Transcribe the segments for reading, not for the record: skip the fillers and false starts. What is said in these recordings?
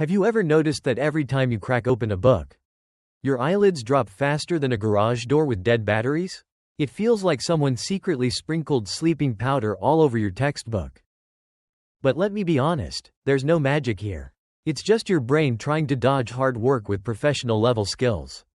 Have you ever noticed that every time you crack open a book, your eyelids drop faster than a garage door with dead batteries? It feels like someone secretly sprinkled sleeping powder all over your textbook. But let me be honest, there's no magic here. It's just your brain trying to dodge hard work with professional level skills.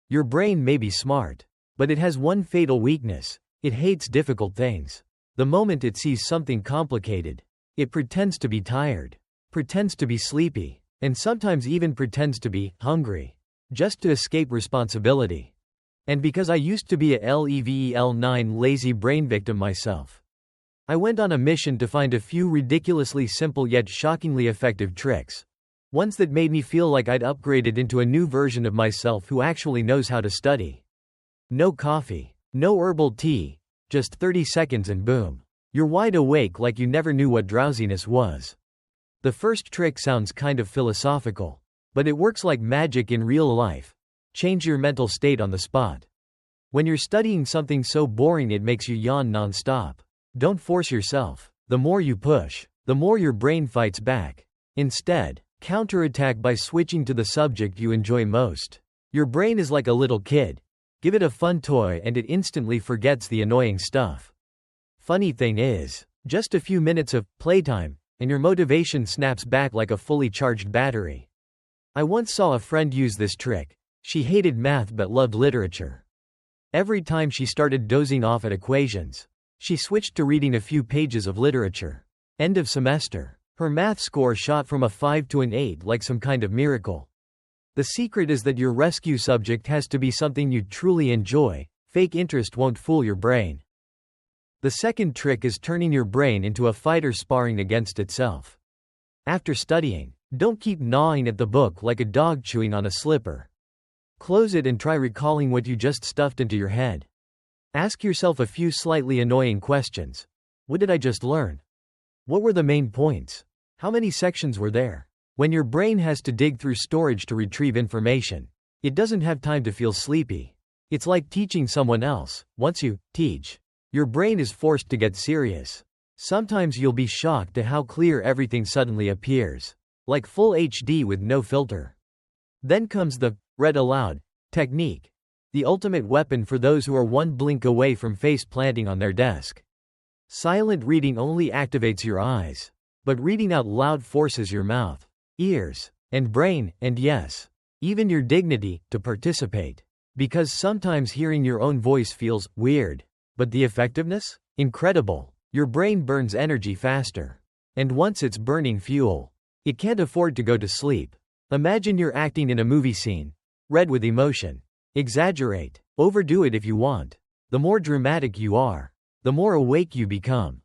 Your brain may be smart, but it has one fatal weakness: it hates difficult things. The moment it sees something complicated, it pretends to be tired, pretends to be sleepy, and sometimes even pretends to be hungry, just to escape responsibility. And because I used to be a level 9 lazy brain victim myself, I went on a mission to find a few ridiculously simple yet shockingly effective tricks. Ones that made me feel like I'd upgraded into a new version of myself who actually knows how to study. No coffee, no herbal tea, just 30 seconds and boom, you're wide awake like you never knew what drowsiness was. The first trick sounds kind of philosophical, but it works like magic in real life. Change your mental state on the spot. When you're studying something so boring it makes you yawn non-stop, don't force yourself. The more you push, the more your brain fights back. Instead, counterattack by switching to the subject you enjoy most. Your brain is like a little kid. Give it a fun toy and it instantly forgets the annoying stuff. Funny thing is, just a few minutes of playtime, and your motivation snaps back like a fully charged battery. I once saw a friend use this trick. She hated math but loved literature. Every time she started dozing off at equations, she switched to reading a few pages of literature. End of semester, her math score shot from a 5 to an 8 like some kind of miracle. The secret is that your rescue subject has to be something you truly enjoy. Fake interest won't fool your brain. The second trick is turning your brain into a fighter sparring against itself. After studying, don't keep gnawing at the book like a dog chewing on a slipper. Close it and try recalling what you just stuffed into your head. Ask yourself a few slightly annoying questions. What did I just learn? What were the main points? How many sections were there? When your brain has to dig through storage to retrieve information, it doesn't have time to feel sleepy. It's like teaching someone else. Once you teach, your brain is forced to get serious. Sometimes you'll be shocked at how clear everything suddenly appears, like full HD with no filter. Then comes the read aloud technique, the ultimate weapon for those who are one blink away from face planting on their desk. Silent reading only activates your eyes, but reading out loud forces your mouth, ears, and brain, and yes, even your dignity, to participate. Because sometimes hearing your own voice feels weird, but the effectiveness? Incredible. Your brain burns energy faster. And once it's burning fuel, it can't afford to go to sleep. Imagine you're acting in a movie scene. Read with emotion. Exaggerate. Overdo it if you want. The more dramatic you are, the more awake you become.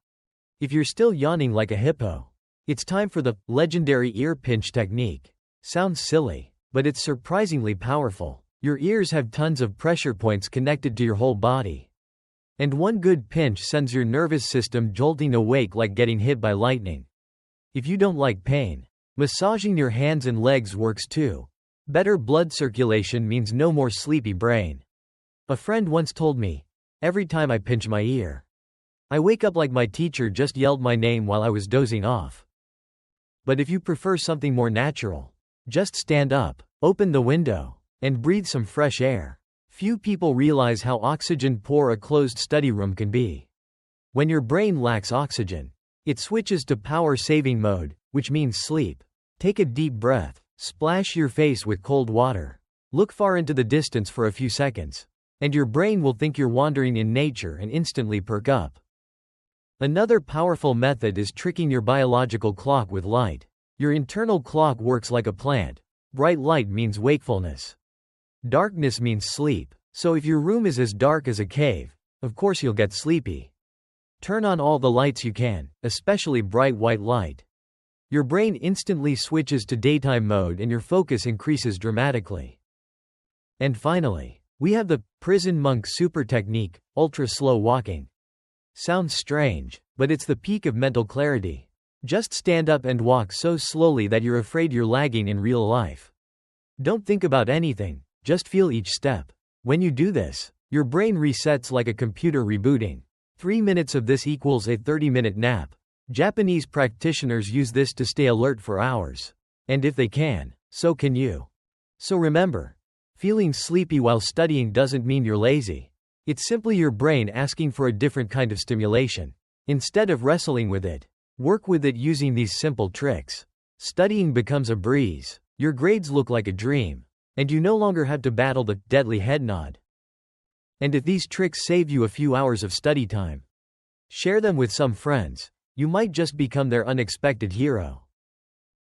If you're still yawning like a hippo, it's time for the legendary ear pinch technique. Sounds silly, but it's surprisingly powerful. Your ears have tons of pressure points connected to your whole body. And one good pinch sends your nervous system jolting awake like getting hit by lightning. If you don't like pain, massaging your hands and legs works too. Better blood circulation means no more sleepy brain. A friend once told me, every time I pinch my ear, I wake up like my teacher just yelled my name while I was dozing off. But if you prefer something more natural, just stand up, open the window, and breathe some fresh air. Few people realize how oxygen-poor a closed study room can be. When your brain lacks oxygen, it switches to power-saving mode, which means sleep. Take a deep breath, splash your face with cold water, look far into the distance for a few seconds, and your brain will think you're wandering in nature and instantly perk up. Another powerful method is tricking your biological clock with light. Your internal clock works like a plant. Bright light means wakefulness. Darkness means sleep, so if your room is as dark as a cave, of course you'll get sleepy. Turn on all the lights you can, especially bright white light. Your brain instantly switches to daytime mode and your focus increases dramatically. And finally, we have the prison monk super technique, ultra slow walking. Sounds strange, but it's the peak of mental clarity. Just stand up and walk so slowly that you're afraid you're lagging in real life. Don't think about anything. Just feel each step. When you do this, your brain resets like a computer rebooting. 3 minutes of this equals a 30-minute nap. Japanese practitioners use this to stay alert for hours. And if they can, so can you. So remember, feeling sleepy while studying doesn't mean you're lazy. It's simply your brain asking for a different kind of stimulation. Instead of wrestling with it, work with it using these simple tricks. Studying becomes a breeze, your grades look like a dream, and you no longer have to battle the deadly head nod. And if these tricks save you a few hours of study time, share them with some friends. You might just become their unexpected hero.